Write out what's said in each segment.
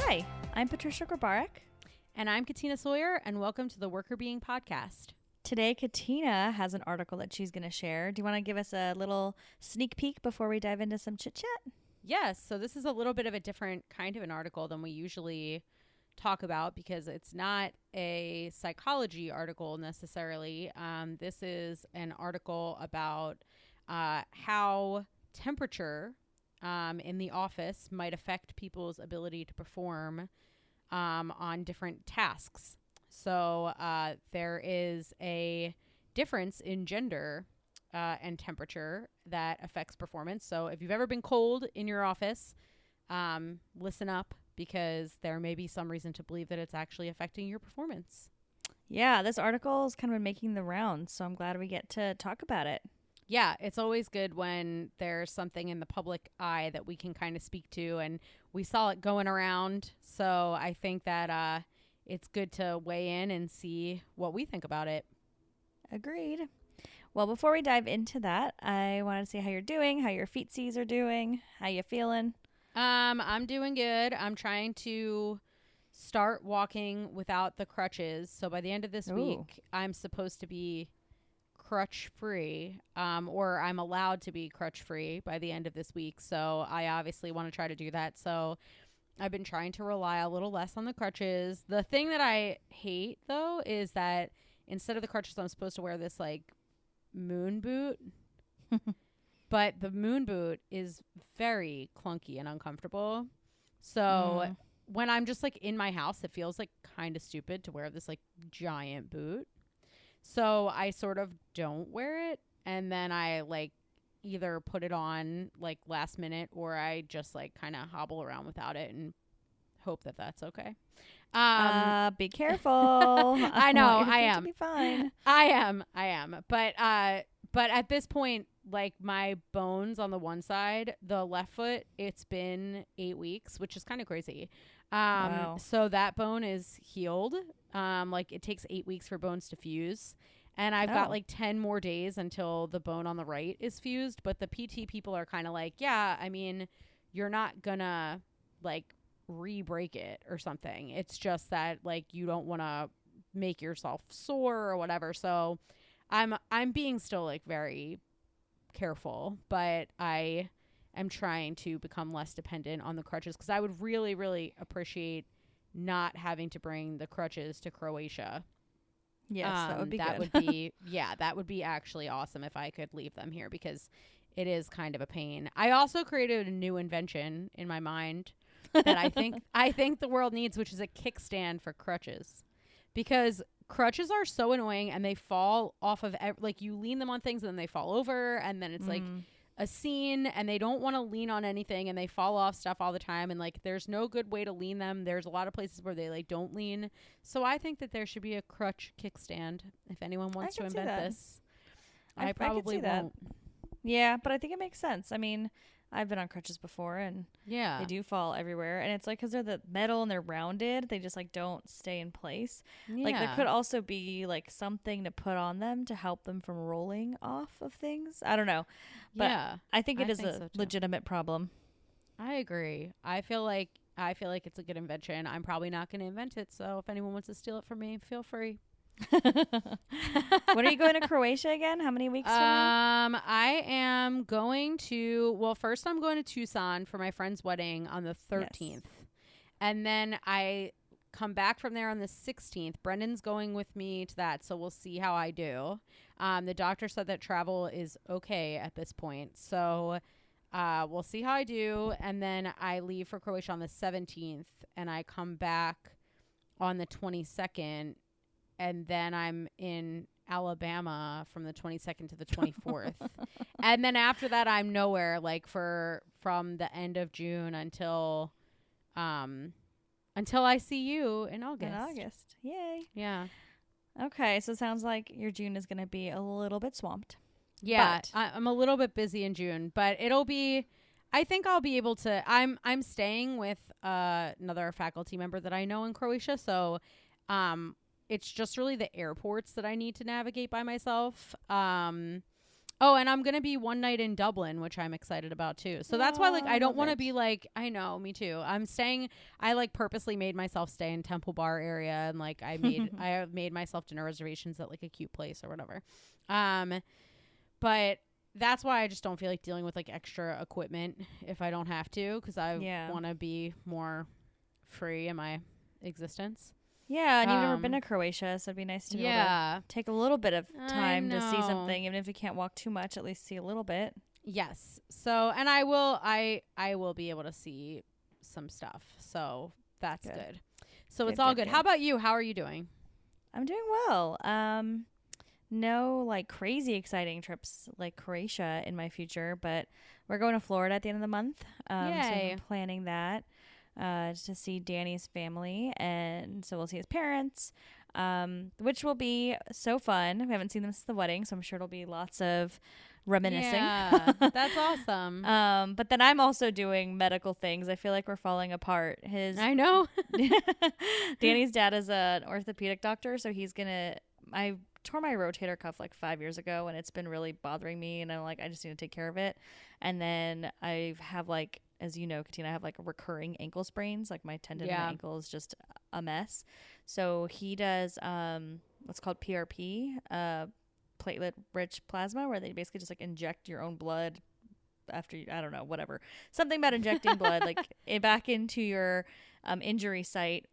Hi, I'm Patricia Grabarek. And I'm Katina Sawyer, and welcome to the Worker Being Podcast. Today, Katina has an article that she's going to share. Do you want to give us a little sneak peek before we dive into some chit-chat? Yes, so this is a little bit of a different kind of an article than we usually talk about because it's not a psychology article necessarily. This is an article about how temperature in the office might affect people's ability to perform on different tasks. So there is a difference in gender and temperature that affects performance. So if you've ever been cold in your office, listen up because there may be some reason to believe that it's actually affecting your performance. Yeah, this article has kind of been making the rounds, so I'm glad we get to talk about it. Yeah, it's always good when there's something in the public eye that we can kind of speak to, and we saw it going around. So I think that it's good to weigh in and see what we think about it. Agreed. Well, before we dive into that, I wanted to see how you're doing, how your feetsies are doing, how you feeling. I'm doing good. I'm trying to start walking without the crutches. So by the end of this week, I'm supposed to be crutch free, or I'm allowed to be crutch free by the end of this week. So I obviously want to try to do that. So I've been trying to rely a little less on the crutches. The thing that I hate though is that instead of the crutches, I'm supposed to wear this like moon boot. But the moon boot is very clunky and uncomfortable. So when I'm just like in my house, it feels like kind of stupid to wear this like giant boot. So I sort of don't wear it. And then I like either put it on like last minute or I just like kind of hobble around without it and hope that that's okay. Be careful. I know. I am. To be fine. I am. But at this point, like my bones on the one side, the left foot, it's been 8 weeks, which is kind of crazy. Wow. So that bone is healed. Like it takes 8 weeks for bones to fuse. And I've got like 10 more days until the bone on the right is fused. But the PT people are kind of like, yeah, I mean, you're not gonna like re-break it or something. It's just that like you don't want to make yourself sore or whatever. So I'm being still like very careful, but I am trying to become less dependent on the crutches because I would really, really appreciate not having to bring the crutches to Croatia. Yes, that would be that good. would be that would be actually awesome if I could leave them here because it is kind of a pain. I also created a new invention in my mind that I think the world needs, which is a kickstand for crutches, because crutches are so annoying and they fall off of like you lean them on things and then they fall over and then it's like a scene and they don't want to lean on anything and they fall off stuff all the time and like there's no good way to lean them. There's a lot of places where they like don't lean. So I think that there should be a crutch kickstand if anyone wants to invent this. I probably won't. Yeah, but I think it makes sense. I mean, I've been on crutches before and they do fall everywhere. And it's like because they're the metal and they're rounded, they just like don't stay in place. Yeah. Like there could also be like something to put on them to help them from rolling off of things. I don't know. But yeah, I think it is a legitimate problem. I agree. I feel like it's a good invention. I'm probably not going to invent it. So if anyone wants to steal it from me, feel free. When are you going to Croatia again? How many weeks from now? I am going to, first I'm going to Tucson for my friend's wedding on the 13th. Yes. And then I come back from there on the 16th. Brendan's going with me to that, so we'll see how I do. The doctor said that travel is okay at this point. So we'll see how I do. And then I leave for Croatia on the 17th and I come back on the 22nd. And then I'm in Alabama from the 22nd to the 24th. And then after that, I'm nowhere, like from the end of June until I see you in August. Yay. Yeah. Okay, so it sounds like your June is going to be a little bit swamped. Yeah, I'm a little bit busy in June, but I think I'll be able to. I'm staying with another faculty member that I know in Croatia, so it's just really the airports that I need to navigate by myself. Oh, and I'm going to be one night in Dublin, which I'm excited about too. So that's why, like, I don't want to be like, I know, me too. I like purposely made myself stay in Temple Bar area. And like, I have made myself dinner reservations at like a cute place or whatever. But that's why I just don't feel like dealing with like extra equipment if I don't have to. Cause I want to be more free in my existence. Yeah, and you've never been to Croatia, so it'd be nice to be able to take a little bit of time to see something, even if you can't walk too much. At least see a little bit. Yes. So, and I will be able to see some stuff. So that's good. So it's all good. How about you? How are you doing? I'm doing well. No like crazy exciting trips like Croatia in my future, but we're going to Florida at the end of the month. So I'm planning that. To see Danny's family, and so we'll see his parents, which will be so fun. We haven't seen them since the wedding, so I'm sure it'll be lots of reminiscing. Yeah, that's awesome. But then I'm also doing medical things. I feel like we're falling apart. I know. Danny's dad is an orthopedic doctor, so I tore my rotator cuff like 5 years ago, and it's been really bothering me, and I'm like, I just need to take care of it. And then I have like, as you know, Katina, I have like a recurring ankle sprains. Like my tendon in my ankle is just a mess. So he does what's called PRP, platelet-rich plasma, where they basically just like inject your own blood after I don't know, whatever. Something about injecting blood like back into your injury site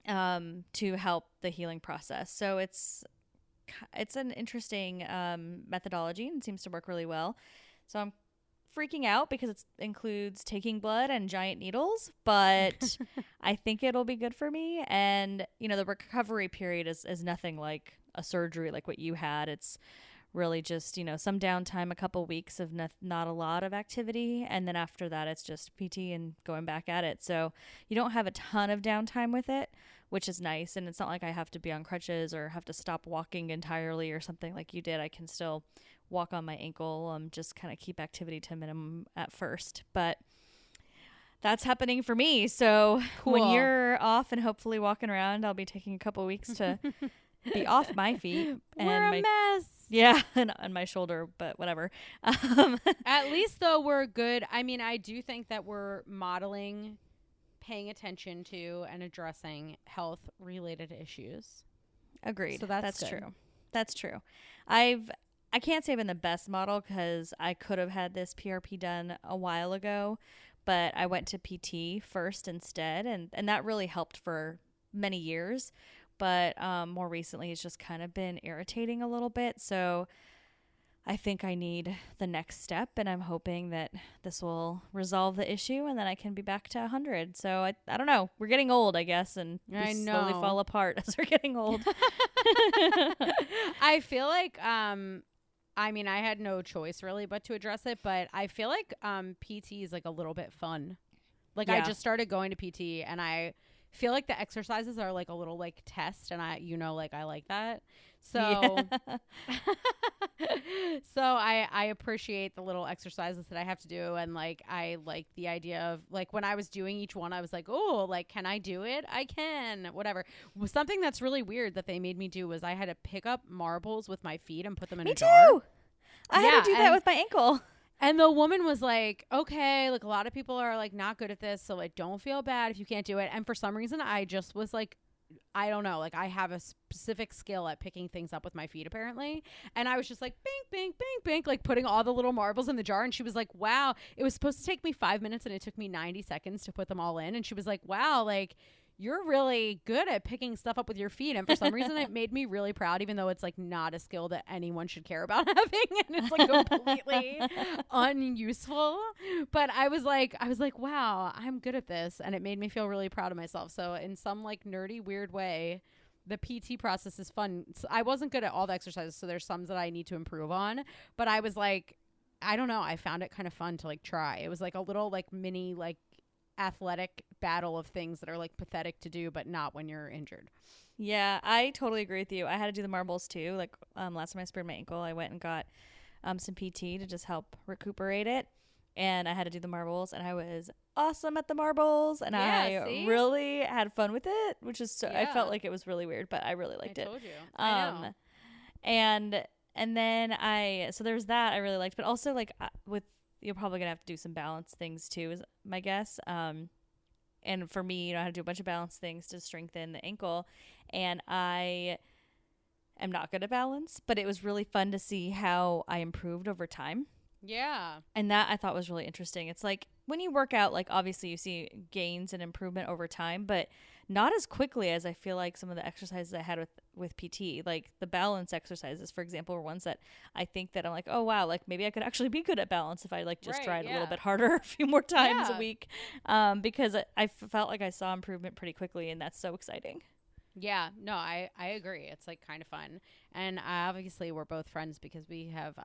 to help the healing process. So it's an interesting methodology and seems to work really well. So I'm freaking out because it includes taking blood and giant needles, but I think it'll be good for me. And, you know, the recovery period is nothing like a surgery like what you had. It's really just, you know, some downtime, a couple weeks of not a lot of activity. And then after that, it's just PT and going back at it. So you don't have a ton of downtime with it, which is nice. And it's not like I have to be on crutches or have to stop walking entirely or something like you did. I can still walk on my ankle, just kind of keep activity to a minimum at first. But that's happening for me. So when you're off and hopefully walking around, I'll be taking a couple weeks to be off my feet. We're a mess. Yeah, and on my shoulder, but whatever. At least, though, we're good. I mean, I do think that we're modeling paying attention to and addressing health-related issues. Agreed. So that's true. That's true. I can't say I've been the best model because I could have had this PRP done a while ago, but I went to PT first instead, and that really helped for many years. But more recently, it's just kind of been irritating a little bit. So I think I need the next step, and I'm hoping that this will resolve the issue, and then I can be back to 100. So I don't know. We're getting old, I guess, and we slowly fall apart as we're getting old. I feel like I mean, I had no choice really but to address it, but I feel like PT is like a little bit fun. Like I just started going to PT, and I feel like the exercises are like a little like test, and I like that. So so I appreciate the little exercises that I have to do, and like I like the idea of like when I was doing each one, I was like, oh, like, can I do it? I can, whatever. Something that's really weird that they made me do was I had to pick up marbles with my feet and put them in a jar. Me too. I had to do that with my ankle. And the woman was like, okay, like a lot of people are like not good at this, so like don't feel bad if you can't do it. And for some reason, I just was like, I don't know, like I have a specific skill at picking things up with my feet apparently. And I was just like, bink, bink, bink, bink, like putting all the little marbles in the jar. And she was like, wow, it was supposed to take me 5 minutes and it took me 90 seconds to put them all in. And she was like, wow, like you're really good at picking stuff up with your feet. And for some reason, it made me really proud, even though it's like not a skill that anyone should care about having. And it's like completely unuseful. But I was like, wow, I'm good at this. And it made me feel really proud of myself. So in some like nerdy, weird way, the PT process is fun. So I wasn't good at all the exercises, so there's some that I need to improve on. But I was like, I don't know. I found it kind of fun to like try. It was like a little like mini like athletic battle of things that are like pathetic to do, but not when you're injured. Yeah, I totally agree with you. I had to do the marbles too. Like last time I sprained my ankle, I went and got some PT to just help recuperate it. And I had to do the marbles, and I was awesome at the marbles, and I really had fun with it, which is I felt like it was really weird, but I really liked it. I told you. I know. And And then so there's that I really liked, but also like with, you're probably gonna have to do some balance things too, is my guess. And for me, I had to do a bunch of balance things to strengthen the ankle, and I am not good at balance, but it was really fun to see how I improved over time. Yeah. And that I thought was really interesting. It's like when you work out, like obviously you see gains and improvement over time, but not as quickly as I feel like some of the exercises I had with PT. Like the balance exercises, for example, were ones that I think that I'm like, oh wow, like maybe I could actually be good at balance if I like just tried a little bit harder a few more times a week. Because I felt like I saw improvement pretty quickly, and that's so exciting. Yeah, no, I agree. It's like kind of fun. And obviously we're both friends because we have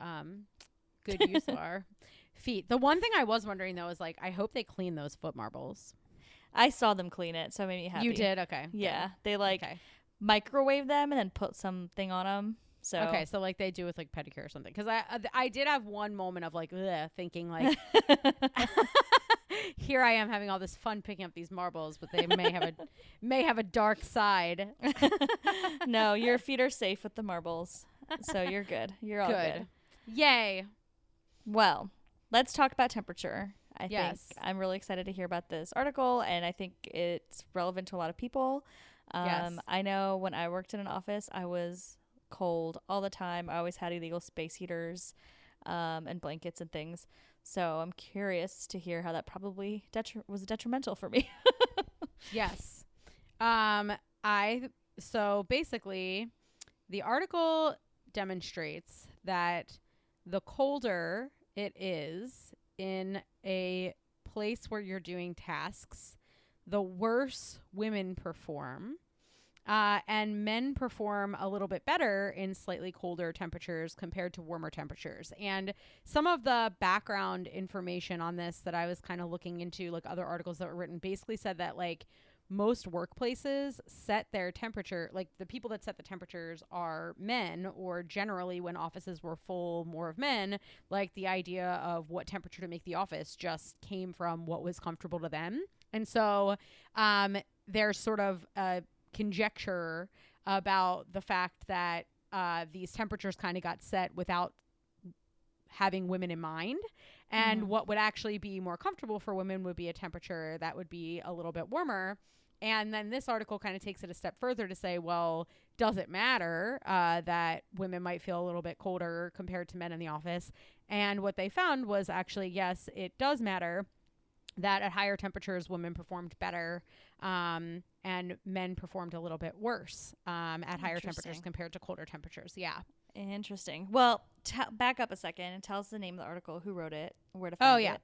good use of our feet. The one thing I was wondering though is like, I hope they clean those foot marbles. I saw them clean it, so it made me happy. You did? Okay. Yeah. Good. They microwave them and then put something on them. So okay, so like they do with like pedicure or something. Because I did have one moment of like thinking like, here I am having all this fun picking up these marbles, but they may have a dark side. No, your feet are safe with the marbles, so you're good. You're all good. Yay. Well, let's talk about temperature. I think I'm really excited to hear about this article, and I think it's relevant to a lot of people. I know when I worked in an office, I was cold all the time. I always had illegal space heaters and blankets and things. So I'm curious to hear how that probably was detrimental for me. Yes. So basically, the article demonstrates that the colder it is in a place where you're doing tasks, the worse women perform. And men perform a little bit better in slightly colder temperatures compared to warmer temperatures. And some of the background information on this that I was kind of looking into, like other articles that were written, basically said that like most workplaces set their temperature, like the people that set the temperatures are men, or generally when offices were full more of men, like the idea of what temperature to make the office just came from what was comfortable to them. And so there's sort of a conjecture about the fact that these temperatures kind of got set without having women in mind, and what would actually be more comfortable for women would be a temperature that would be a little bit warmer. And then this article kind of takes it a step further to say, well, does it matter that women might feel a little bit colder compared to men in the office? And what they found was actually, yes, it does matter that at higher temperatures, women performed better, and men performed a little bit worse at higher temperatures compared to colder temperatures. Yeah. Interesting. Well, back up a second and tell us the name of the article, who wrote it, where to find it.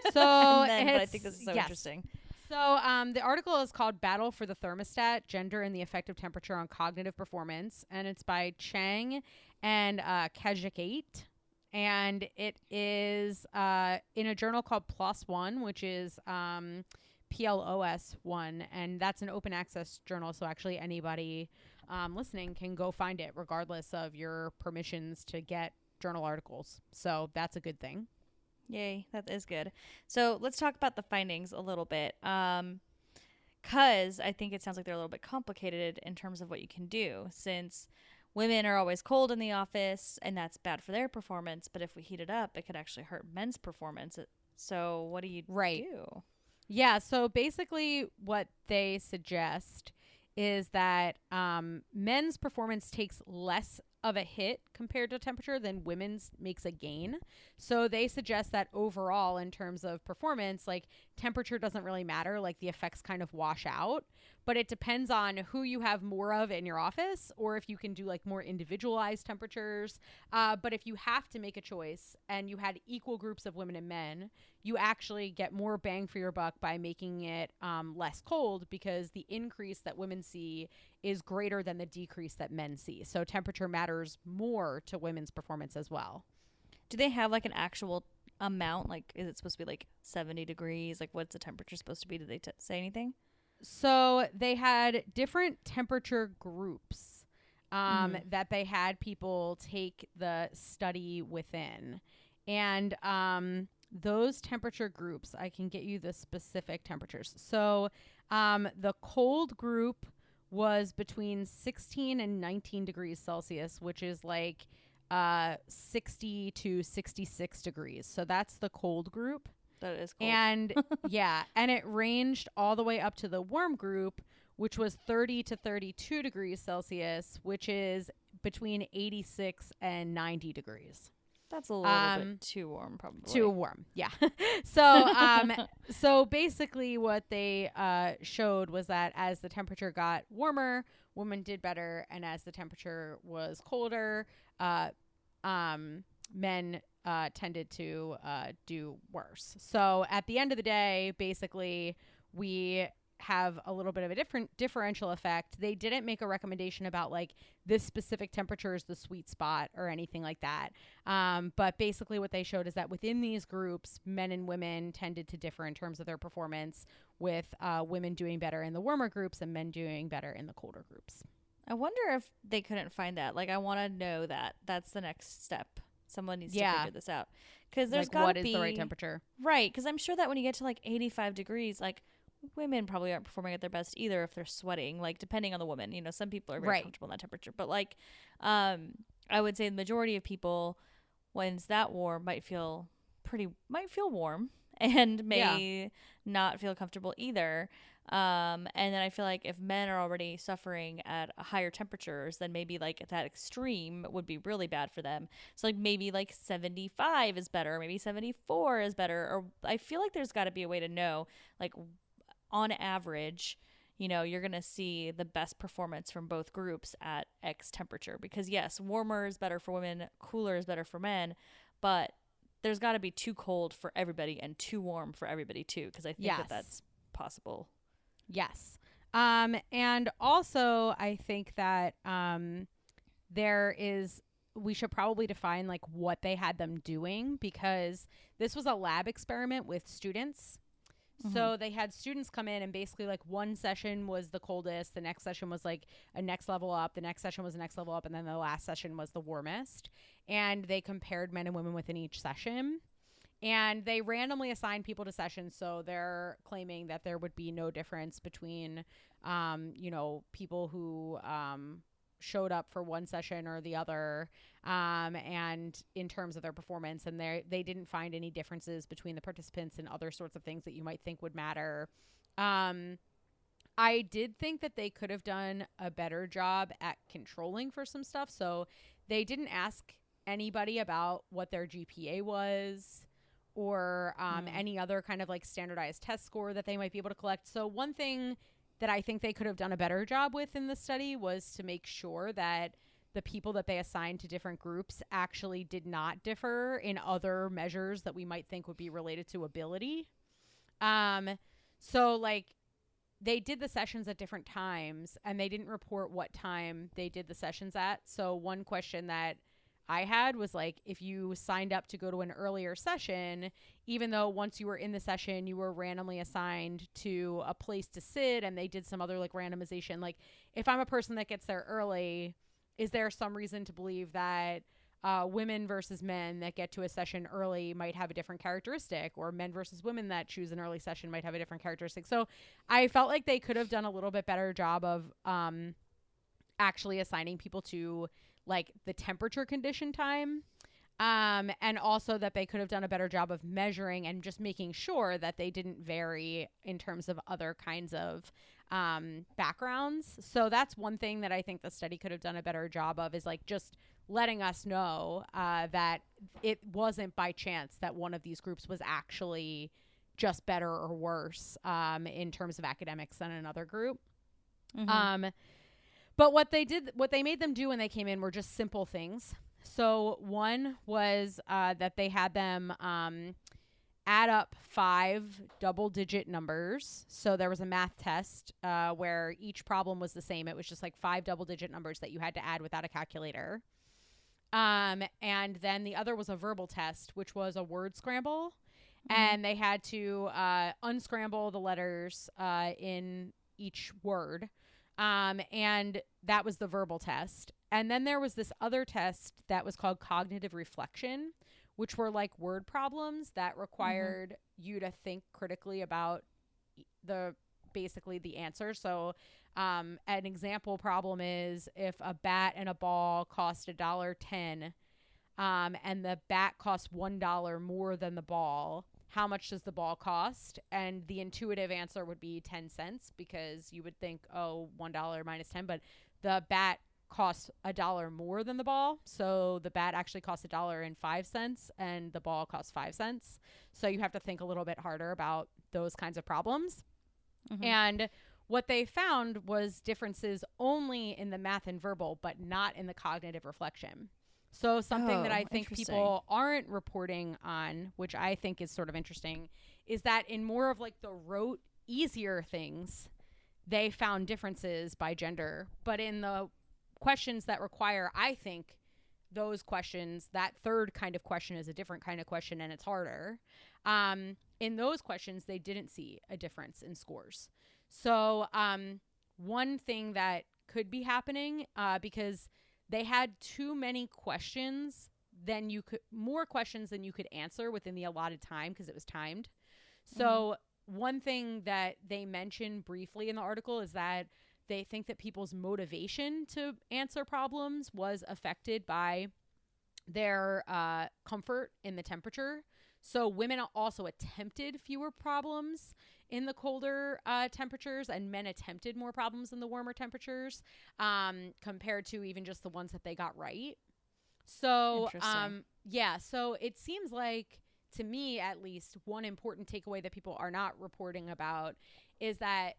So but I think this is so interesting. So the article is called Battle for the Thermostat, Gender and the Effect of Temperature on Cognitive Performance. And it's by Chang and Kajikate. And it is in a journal called PLOS One, which is PLOS One. And that's an open access journal. So actually anybody listening can go find it regardless of your permissions to get journal articles. So that's a good thing. Yay, that is good. So let's talk about the findings a little bit. Because I think it sounds like they're a little bit complicated in terms of what you can do, since women are always cold in the office and that's bad for their performance. But if we heat it up, it could actually hurt men's performance. So what do you do? Yeah, so basically what they suggest is that men's performance takes less of a hit compared to temperature than women's makes a gain. So they suggest that overall, in terms of performance, like temperature doesn't really matter, like the effects kind of wash out, but it depends on who you have more of in your office, or if you can do like more individualized temperatures. But if you have to make a choice and you had equal groups of women and men, you actually get more bang for your buck by making it less cold, because the increase that women see is greater than the decrease that men see. So temperature matters more to women's performance as well. Do they have like an actual amount? Like, is it supposed to be like 70 degrees? Like, what's the temperature supposed to be? Did they say anything? So they had different temperature groups that they had people take the study within. And those temperature groups, I can get you the specific temperatures. So the cold group was between 16 and 19 degrees Celsius, which is like 60 to 66 degrees. So that's the cold group. That is cold. And yeah, and it ranged all the way up to the warm group, which was 30 to 32 degrees Celsius, which is between 86 and 90 degrees. That's a little bit too warm, probably. Too warm, yeah. So basically what they showed was that as the temperature got warmer, women did better, and as the temperature was colder, men tended to do worse. So at the end of the day, basically, we have a little bit of a different differential effect. They didn't make a recommendation about like this specific temperature is the sweet spot or anything like that. But basically what they showed is that within these groups, men and women tended to differ in terms of their performance, with women doing better in the warmer groups and men doing better in the colder groups. I wonder if they couldn't find that. Like, I want to know that. That's the next step. Someone needs to figure this out. Because there's got to be... what is the right temperature? Right. Because I'm sure that when you get to like 85 degrees, like, women probably aren't performing at their best either if they're sweating, like, depending on the woman. You know, some people are very comfortable in that temperature. But, like, I would say the majority of people, when it's that warm, might feel warm and may not feel comfortable either. And then I feel like if men are already suffering at higher temperatures, then maybe like that extreme would be really bad for them. So like maybe like 75 is better, maybe 74 is better. Or I feel like there's got to be a way to know, like, on average, you know, you're going to see the best performance from both groups at X temperature. Because yes, warmer is better for women, cooler is better for men, but there's got to be too cold for everybody and too warm for everybody too. Because I think that that's possible. Yes. And also I think that we should probably define like what they had them doing, because this was a lab experiment with students. Mm-hmm. So they had students come in and basically like one session was the coldest, the next session was like a next level up, the next session was the next level up, and then the last session was the warmest. And they compared men and women within each session. And they randomly assigned people to sessions, so they're claiming that there would be no difference between, people who showed up for one session or the other, and in terms of their performance. And they didn't find any differences between the participants and other sorts of things that you might think would matter. I did think that they could have done a better job at controlling for some stuff. So they didn't ask anybody about what their GPA was, or any other kind of like standardized test score that they might be able to collect. So one thing that I think they could have done a better job with in the study was to make sure that the people that they assigned to different groups actually did not differ in other measures that we might think would be related to ability. So like they did the sessions at different times, and they didn't report what time they did the sessions at. So one question that I had was like, if you signed up to go to an earlier session, even though once you were in the session, you were randomly assigned to a place to sit, and they did some other like randomization. Like, if I'm a person that gets there early, is there some reason to believe that women versus men that get to a session early might have a different characteristic, or men versus women that choose an early session might have a different characteristic? So I felt like they could have done a little bit better job of actually assigning people to like the temperature condition time, and also that they could have done a better job of measuring and just making sure that they didn't vary in terms of other kinds of backgrounds. So that's one thing that I think the study could have done a better job of, is like just letting us know that it wasn't by chance that one of these groups was actually just better or worse in terms of academics than another group. Mm-hmm. But what they made them do when they came in were just simple things. So one was that they had them add up 5 double-digit numbers. So there was a math test where each problem was the same. It was just like 5 double-digit numbers that you had to add without a calculator. And then the other was a verbal test, which was a word scramble. Mm-hmm. And they had to unscramble the letters in each word. And that was the verbal test. And then there was this other test that was called cognitive reflection, which were like word problems that required you to think critically about basically the answer. So an example problem is, if a bat and a ball cost $1.10 and the bat costs $1 more than the ball, how much does the ball cost? And the intuitive answer would be 10 cents, because you would think, oh, $1 minus 10, but the bat costs $1 more than the ball. So the bat actually costs $1.05 and the ball costs 5 cents. So you have to think a little bit harder about those kinds of problems. Mm-hmm. And what they found was differences only in the math and verbal, but not in the cognitive reflection. So something that I think people aren't reporting on, which I think is sort of interesting, is that in more of like the rote, easier things, they found differences by gender. But in the questions that require, I think, those questions, that third kind of question is a different kind of question and it's harder. In those questions, they didn't see a difference in scores. So one thing that could be happening, because they had too many questions, more questions than you could answer within the allotted time, because it was timed. So one thing that they mentioned briefly in the article is that they think that people's motivation to answer problems was affected by their comfort in the temperature. So women also attempted fewer problems in the colder temperatures, and men attempted more problems in the warmer temperatures, compared to even just the ones that they got right. So, so it seems like, to me at least, one important takeaway that people are not reporting about is that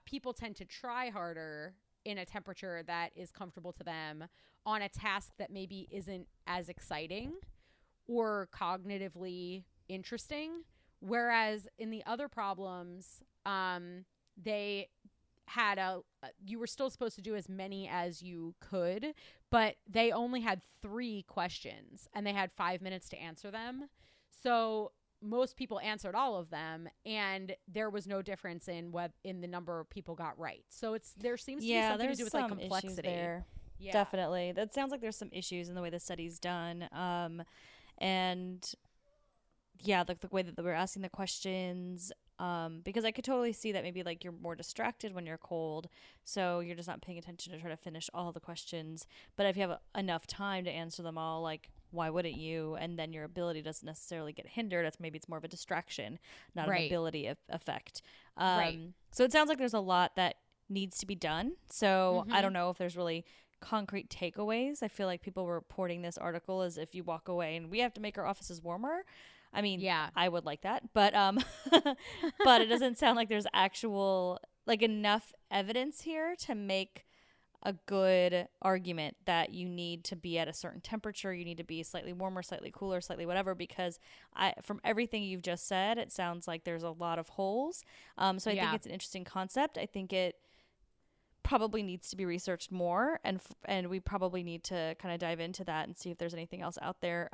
people tend to try harder in a temperature that is comfortable to them on a task that maybe isn't as exciting or cognitively interesting. Whereas in the other problems, they had you were still supposed to do as many as you could, but they only had 3 questions and they had 5 minutes to answer them. So most people answered all of them, and there was no difference in the number of people got right. So there seems to be something to do with like complexity there. Yeah. Definitely. That sounds like there's some issues in the way the study's done. And yeah, the way that we're asking the questions, because I could totally see that maybe like you're more distracted when you're cold, so you're just not paying attention to try to finish all the questions. But if you have enough time to answer them all, like, why wouldn't you? And then your ability doesn't necessarily get hindered. Maybe it's more of a distraction, not an ability effect. So it sounds like there's a lot that needs to be done. So I don't know if there's really concrete takeaways. I feel like people were reporting this article as if you walk away and we have to make our offices warmer. I mean, yeah, I would like that, but but it doesn't sound like there's actual like enough evidence here to make a good argument that you need to be at a certain temperature, you need to be slightly warmer, slightly cooler, slightly whatever, because from everything you've just said, it sounds like there's a lot of holes. So I think it's an interesting concept. I think it probably needs to be researched more, and we probably need to kind of dive into that and see if there's anything else out there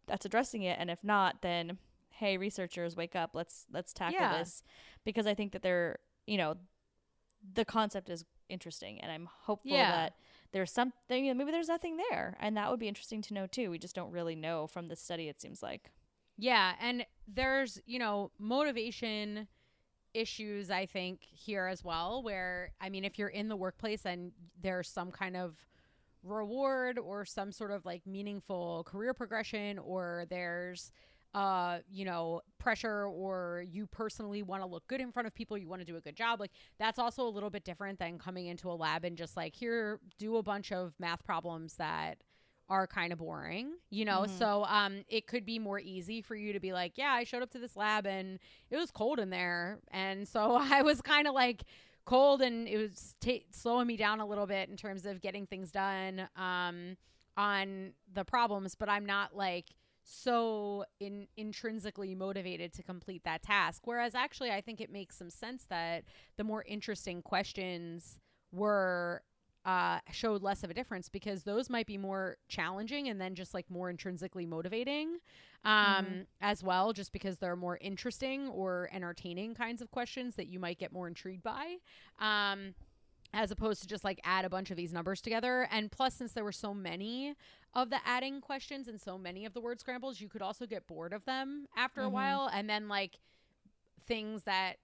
that's addressing it. And if not, then hey, researchers, wake up, let's tackle this, because I think that the concept is interesting, and I'm hopeful that there's something, maybe there's nothing there, and that would be interesting to know too. We just don't really know from this study, it seems like. Yeah, and there's motivation issues, I think, here as well, where I mean, if you're in the workplace and there's some kind of reward or some sort of like meaningful career progression, or there's pressure, or you personally want to look good in front of people, you want to do a good job, like that's also a little bit different than coming into a lab and just like, here, do a bunch of math problems that are kind of boring, so it could be more easy for you to be like, yeah, I showed up to this lab and it was cold in there, and so I was kind of like cold, and it was slowing me down a little bit in terms of getting things done on the problems, but I'm not like so intrinsically motivated to complete that task. Whereas actually I think it makes some sense that the more interesting questions were showed less of a difference, because those might be more challenging and then just like more intrinsically motivating as well, just because they're more interesting or entertaining kinds of questions that you might get more intrigued by, as opposed to just like add a bunch of these numbers together. And plus, since there were so many of the adding questions and so many of the word scrambles, you could also get bored of them after a while, and then like things that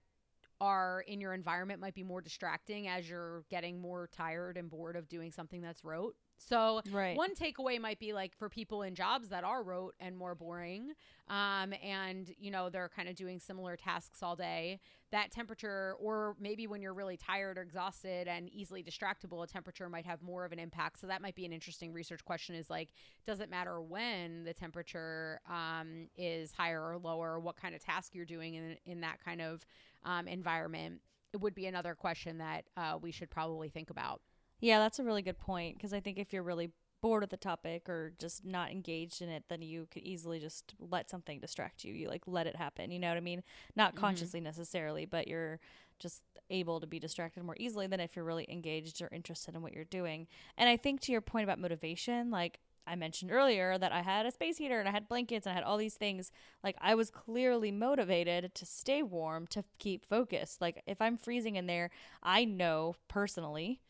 are in your environment might be more distracting as you're getting more tired and bored of doing something that's rote. So one takeaway might be like for people in jobs that are rote and more boring, and, you know, they're kind of doing similar tasks all day, that temperature, or maybe when you're really tired or exhausted and easily distractible, a temperature might have more of an impact. So that might be an interesting research question, is like, does it matter when the temperature is higher or lower, what kind of task you're doing in that kind of environment? It would be another question that we should probably think about. Yeah, that's a really good point, because I think if you're really bored with the topic or just not engaged in it, then you could easily just let something distract you. You like let it happen. You know what I mean? Not consciously necessarily, but you're just able to be distracted more easily than if you're really engaged or interested in what you're doing. And I think to your point about motivation, like I mentioned earlier that I had a space heater and I had blankets and I had all these things. Like I was clearly motivated to stay warm, to keep focused. Like if I'm freezing in there, I know personally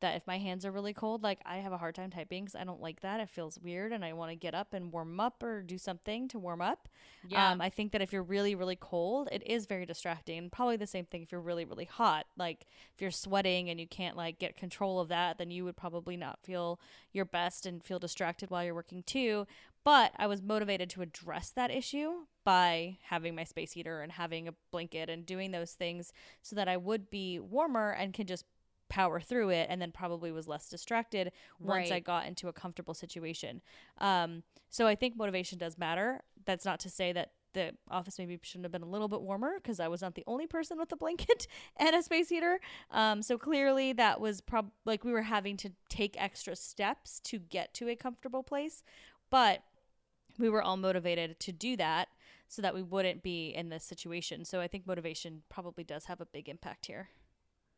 that if my hands are really cold, like I have a hard time typing because I don't like that. It feels weird and I want to get up and warm up or do something to warm up. Yeah. I think that if you're really, really cold, it is very distracting. And probably the same thing if you're really, really hot. Like if you're sweating and you can't like get control of that, then you would probably not feel your best and feel distracted while you're working too. But I was motivated to address that issue by having my space heater and having a blanket and doing those things so that I would be warmer and can just power through it, and then probably was less distracted once I got into a comfortable situation. So I think motivation does matter. That's not to say that the office maybe shouldn't have been a little bit warmer, because I was not the only person with a blanket and a space heater. So clearly that was like we were having to take extra steps to get to a comfortable place, but we were all motivated to do that so that we wouldn't be in this situation. So I think motivation probably does have a big impact here.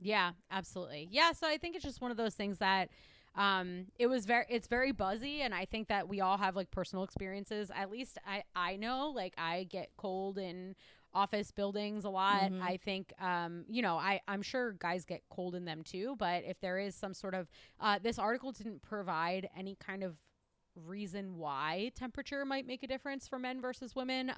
Yeah, absolutely. Yeah, so I think it's just one of those things that it's very buzzy, and I think that we all have like personal experiences. At least I know, like I get cold in office buildings a lot. I think you know, I'm sure guys get cold in them too, but if there is some sort of this article didn't provide any kind of reason why temperature might make a difference for men versus women.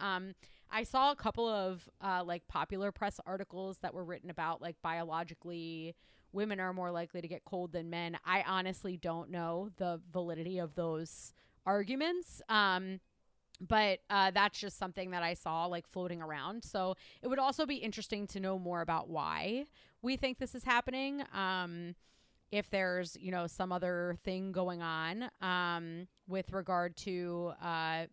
I saw a couple of like popular press articles that were written about like biologically women are more likely to get cold than men. I honestly don't know the validity of those arguments. But that's just something that I saw like floating around. So it would also be interesting to know more about why we think this is happening. If there's, you know, some other thing going on with regard to,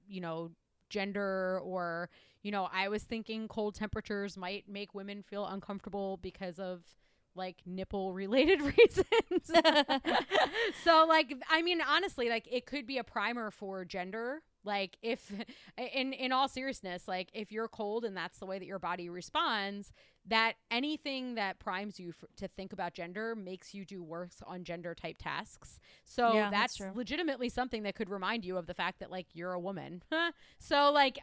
you know, gender, or, you know, I was thinking cold temperatures might make women feel uncomfortable because of like nipple related reasons. So like, I mean, honestly, like it could be a primer for gender. Like if in all seriousness, like if you're cold and that's the way that your body responds, that anything that primes you to think about gender makes you do worse on gender type tasks. So yeah, that's legitimately something that could remind you of the fact that like you're a woman. So like,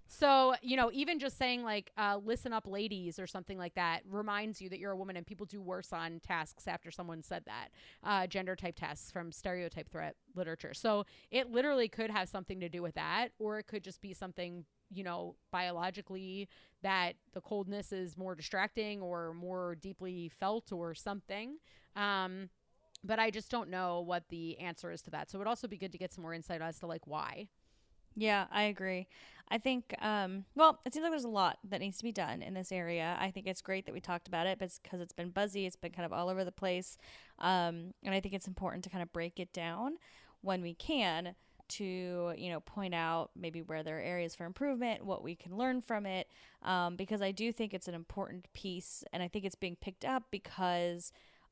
so, you know, even just saying like, listen up ladies or something like that reminds you that you're a woman, and people do worse on tasks after someone said that, gender type tasks from stereotype threat literature. So it literally could have something to do with that, or it could just be something, you know, biologically that the coldness is more distracting or more deeply felt or something. But I just don't know what the answer is to that. So it would also be good to get some more insight as to like why. Yeah, I agree. I think, well, it seems like there's a lot that needs to be done in this area. I think it's great that we talked about it, but it's because it's been buzzy. It's been kind of all over the place. And I think it's important to kind of break it down when we can, to, you know, point out maybe where there are areas for improvement, what we can learn from it, because I do think it's an important piece, and I think it's being picked up because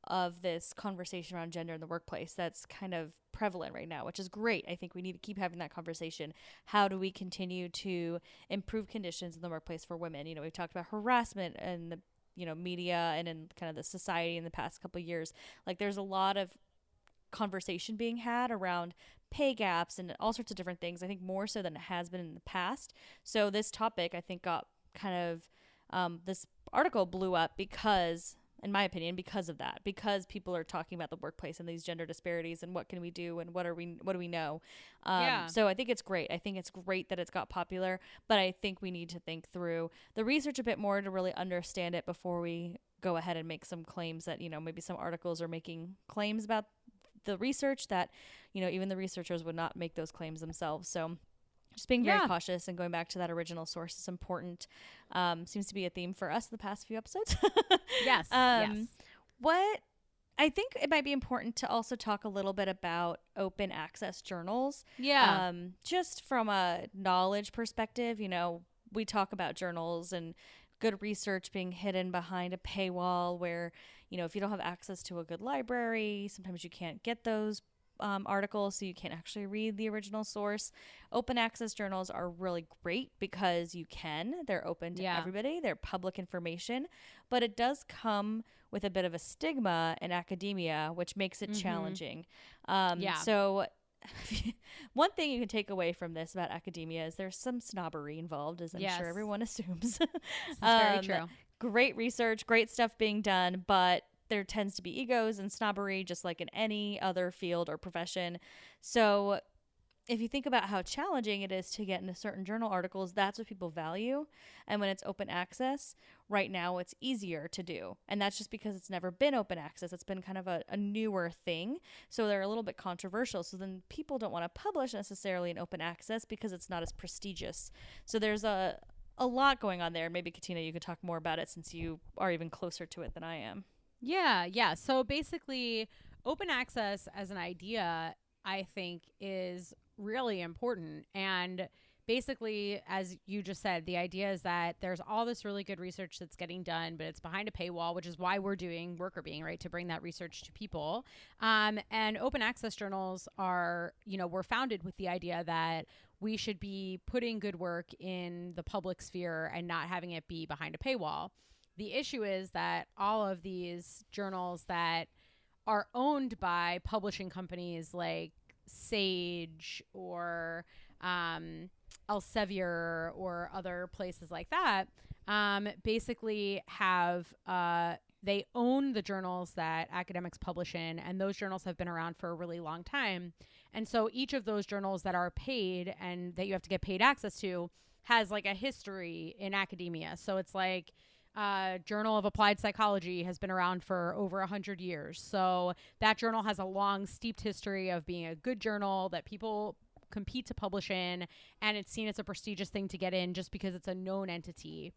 of this conversation around gender in the workplace that's kind of prevalent right now, which is great. I think we need to keep having that conversation. How do we continue to improve conditions in the workplace for women? You know, we've talked about harassment in the, you know, media and in kind of the society in the past couple of years. Like there's a lot of conversation being had around pay gaps and all sorts of different things, I think more so than it has been in the past. So this topic, I think, got kind of this article blew up because, in my opinion, because of that, because people are talking about the workplace and these gender disparities and what can we do and what do we know. So I think it's great. I think it's great that it's got popular, but I think we need to think through the research a bit more to really understand it before we go ahead and make some claims that, you know, maybe some articles are making claims about the research that, even the researchers would not make those claims themselves. So just being very cautious and going back to that original source is important. Seems to be a theme for us the past few episodes. Yes. What I think it might be important to also talk a little bit about open access journals. Yeah. Just from a knowledge perspective, we talk about journals and good research being hidden behind a paywall where, if you don't have access to a good library, sometimes you can't get those articles, so you can't actually read the original source. Open access journals are really great because they're open to everybody, they're public information, but it does come with a bit of a stigma in academia, which makes it challenging. So one thing you can take away from this about academia is there's some snobbery involved, as I'm sure everyone assumes. This is very true. Great research, great stuff being done, but there tends to be egos and snobbery just like in any other field or profession. So if you think about how challenging it is to get into certain journal articles, that's what people value. And when it's open access, right now it's easier to do. And that's just because it's never been open access. It's been kind of a newer thing. So they're a little bit controversial. So then people don't want to publish necessarily in open access because it's not as prestigious. So there's a lot going on there. Maybe Katina, you could talk more about it since you are even closer to it than I am. Yeah. So basically, open access as an idea, I think, is really important. And basically, as you just said, the idea is that there's all this really good research that's getting done, but it's behind a paywall, which is why we're doing Worker Being, right, to bring that research to people. And open access journals are, were founded with the idea that we should be putting good work in the public sphere and not having it be behind a paywall. The issue is that all of these journals that are owned by publishing companies like Sage or Elsevier or other places like that, basically have they own the journals that academics publish in, and those journals have been around for a really long time. And so each of those journals that are paid and that you have to get paid access to has like a history in academia. So it's like Journal of Applied Psychology has been around for over 100 years. So that journal has a long, steeped history of being a good journal that people compete to publish in, and it's seen as a prestigious thing to get in just because it's a known entity.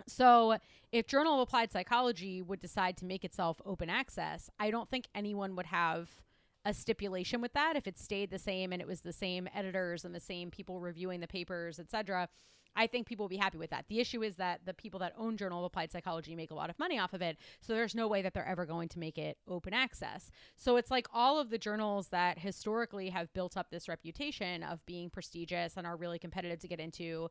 So if Journal of Applied Psychology would decide to make itself open access, I don't think anyone would have a stipulation with that if it stayed the same and it was the same editors and the same people reviewing the papers, etc. I think people will be happy with that. The issue is that the people that own Journal of Applied Psychology make a lot of money off of it. So there's no way that they're ever going to make it open access. So it's like all of the journals that historically have built up this reputation of being prestigious and are really competitive to get into,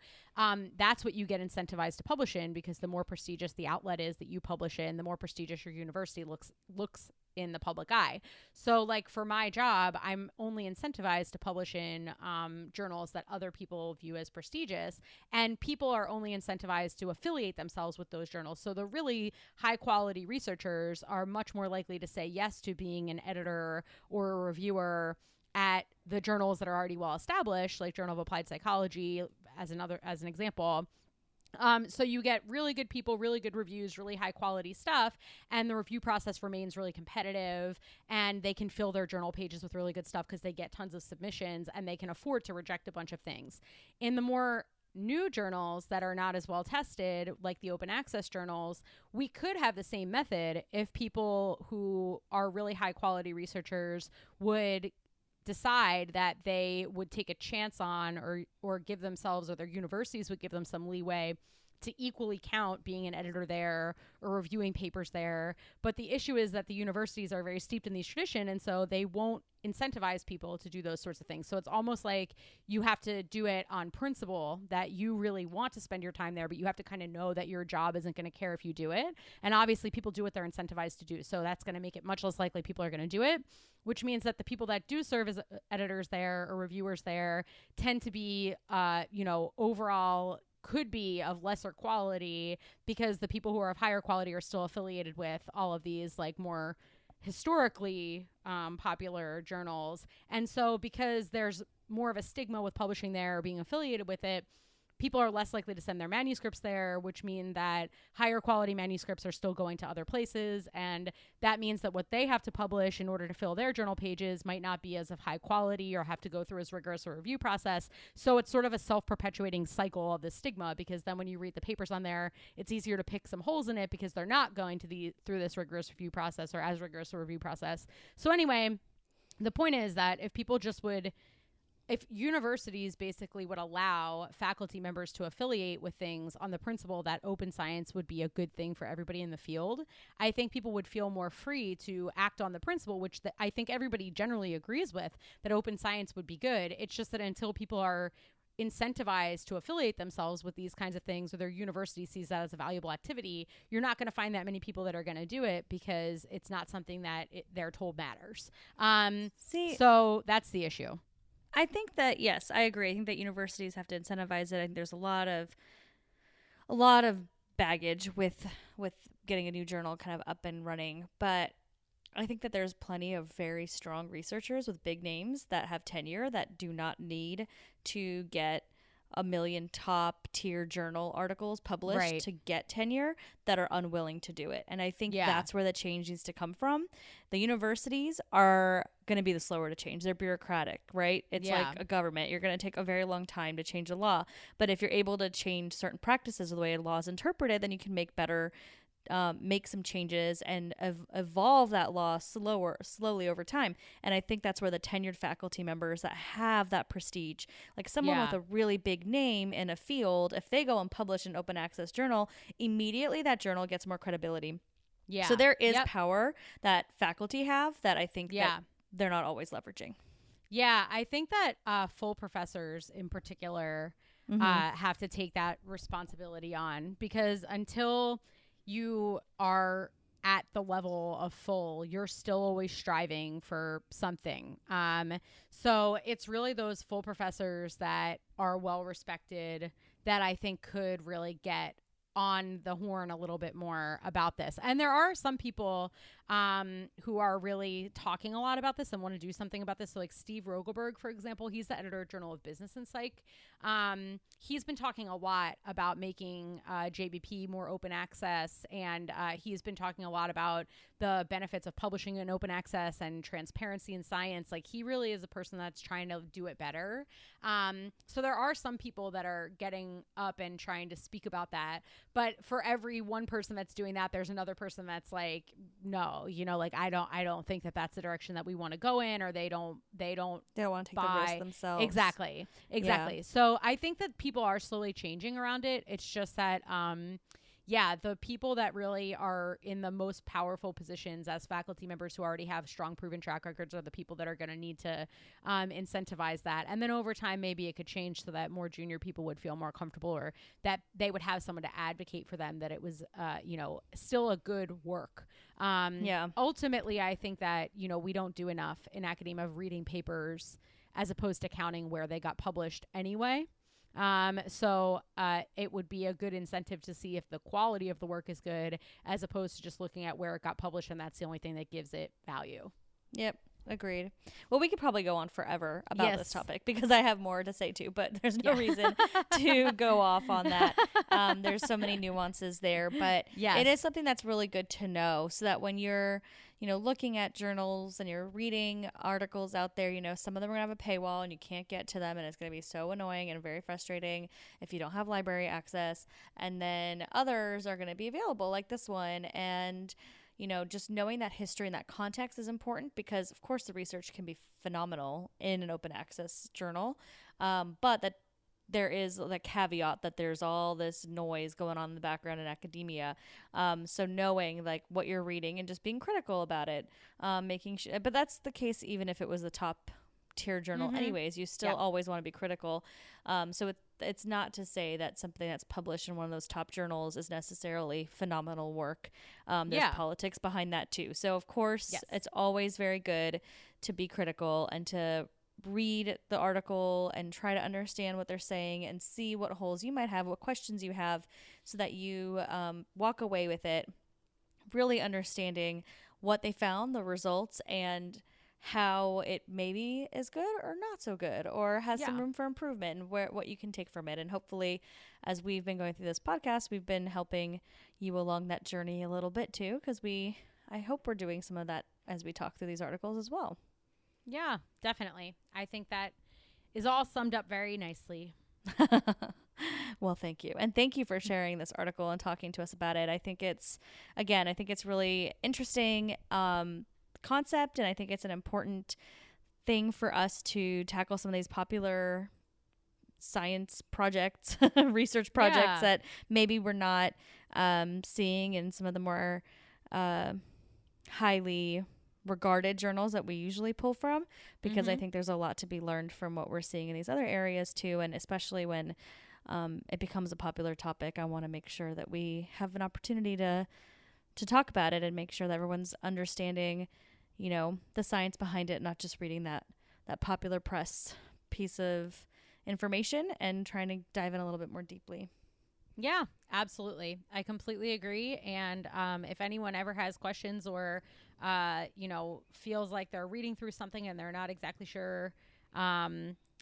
that's what you get incentivized to publish in, because the more prestigious the outlet is that you publish in, the more prestigious your university looks in the public eye. So like for my job, I'm only incentivized to publish in journals that other people view as prestigious, and people are only incentivized to affiliate themselves with those journals. So the really high quality researchers are much more likely to say yes to being an editor or a reviewer at the journals that are already well established, like Journal of Applied Psychology as an example. So you get really good people, really good reviews, really high quality stuff, and the review process remains really competitive, and they can fill their journal pages with really good stuff because they get tons of submissions and they can afford to reject a bunch of things. In the more new journals that are not as well tested, like the open access journals, we could have the same method if people who are really high quality researchers would decide that they would take a chance on or give themselves, or their universities would give them some leeway to equally count being an editor there or reviewing papers there. But the issue is that the universities are very steeped in these tradition, and so they won't incentivize people to do those sorts of things. So it's almost like you have to do it on principle that you really want to spend your time there, but you have to kind of know that your job isn't going to care if you do it. And obviously people do what they're incentivized to do. So that's going to make it much less likely people are going to do it, which means that the people that do serve as editors there or reviewers there tend to be, overall could be of lesser quality, because the people who are of higher quality are still affiliated with all of these like more historically popular journals. And so because there's more of a stigma with publishing there or being affiliated with it, people are less likely to send their manuscripts there, which mean that higher quality manuscripts are still going to other places. And that means that what they have to publish in order to fill their journal pages might not be as of high quality or have to go through as rigorous a review process. So it's sort of a self-perpetuating cycle of the stigma, because then when you read the papers on there, it's easier to pick some holes in it because they're not going to through this rigorous review process or as rigorous a review process. So anyway, the point is that if universities basically would allow faculty members to affiliate with things on the principle that open science would be a good thing for everybody in the field, I think people would feel more free to act on the principle, which I think everybody generally agrees with, that open science would be good. It's just that until people are incentivized to affiliate themselves with these kinds of things, or their university sees that as a valuable activity, you're not going to find that many people that are going to do it because it's not something that they're told matters. So that's the issue. I think that, yes, I agree. I think that universities have to incentivize it. I think there's a lot of baggage with getting a new journal kind of up and running, but I think that there's plenty of very strong researchers with big names that have tenure that do not need to get a million top tier journal articles published to get tenure, that are unwilling to do it. And I think that's where the change needs to come from. The universities are going to be the slower to change. They're bureaucratic, right? It's like a government. You're going to take a very long time to change a law. But if you're able to change certain practices of the way a law is interpreted, then you can make some changes and evolve that law slowly over time. And I think that's where the tenured faculty members that have that prestige, like someone with a really big name in a field, if they go and publish an open access journal, immediately that journal gets more credibility. Yeah. So there is power that faculty have that I think that they're not always leveraging. Yeah, I think that full professors in particular have to take that responsibility on, because until you are at the level of full, you're still always striving for something. So it's really those full professors that are well respected that I think could really get on the horn a little bit more about this. And there are some people who are really talking a lot about this and want to do something about this. So like Steve Rogelberg, for example, he's the editor of Journal of Business and Psych. He's been talking a lot about making JBP more open access, and he's been talking a lot about the benefits of publishing in open access and transparency in science. Like, he really is a person that's trying to do it better. So there are some people that are getting up and trying to speak about that. But for every one person that's doing that, there's another person that's like, no, like, I don't think that that's the direction that we want to go in, or they don't want to take the risk themselves. Exactly. Yeah. So I think that people are slowly changing around it. It's just that, the people that really are in the most powerful positions as faculty members who already have strong proven track records are the people that are going to need to incentivize that. And then over time, maybe it could change so that more junior people would feel more comfortable, or that they would have someone to advocate for them, that it was, still a good work. Ultimately, I think that, we don't do enough in academia of reading papers as opposed to counting where they got published anyway. So it would be a good incentive to see if the quality of the work is good, as opposed to just looking at where it got published and that's the only thing that gives it value. Yep. Agreed. Well, we could probably go on forever about this topic, because I have more to say too, but there's no reason to go off on that. There's so many nuances there, but it is something that's really good to know, so that when you're, looking at journals and you're reading articles out there, some of them are gonna have a paywall and you can't get to them, and it's gonna be so annoying and very frustrating if you don't have library access. And then others are gonna be available, like this one, and just knowing that history and that context is important, because of course the research can be phenomenal in an open access journal, but that there is the caveat that there's all this noise going on in the background in academia. So knowing like what you're reading and just being critical about it, making sure, but that's the case even if it was the top tier journal anyways, you still always want to be critical. So it's not to say that something that's published in one of those top journals is necessarily phenomenal work. There's politics behind that too. So of course it's always very good to be critical and to read the article and try to understand what they're saying and see what holes you might have, what questions you have, so that you walk away with it really understanding what they found, the results, and how it maybe is good or not so good, or has some room for improvement, and what you can take from it. And hopefully, as we've been going through this podcast, we've been helping you along that journey a little bit too, because I hope we're doing some of that as we talk through these articles as well. Yeah, definitely. I think that is all summed up very nicely. Well, thank you. And thank you for sharing this article and talking to us about it. I think it's really interesting concept, and I think it's an important thing for us to tackle some of these popular science projects, research projects that maybe we're not seeing in some of the more highly regarded journals that we usually pull from, because I think there's a lot to be learned from what we're seeing in these other areas too. And especially when it becomes a popular topic, I want to make sure that we have an opportunity to talk about it and make sure that everyone's understanding, you know, the science behind it, not just reading that popular press piece of information, and trying to dive in a little bit more deeply. Yeah, absolutely. I completely agree. And if anyone ever has questions or, feels like they're reading through something and they're not exactly sure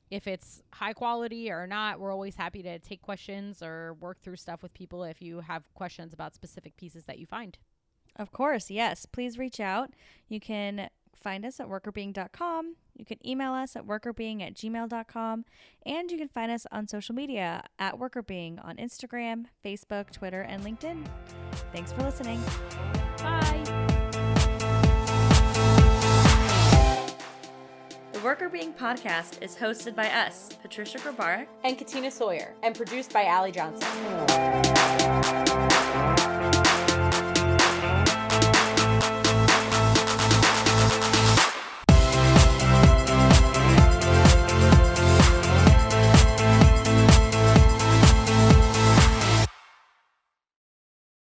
if it's high quality or not, we're always happy to take questions or work through stuff with people if you have questions about specific pieces that you find. Of course, yes. Please reach out. You can find us at workerbeing.com. You can email us at workerbeing@gmail.com. And you can find us on social media at workerbeing on Instagram, Facebook, Twitter, and LinkedIn. Thanks for listening. Bye. The Worker Being podcast is hosted by us, Patricia Grabarek and Katina Sawyer, and produced by Allie Johnson.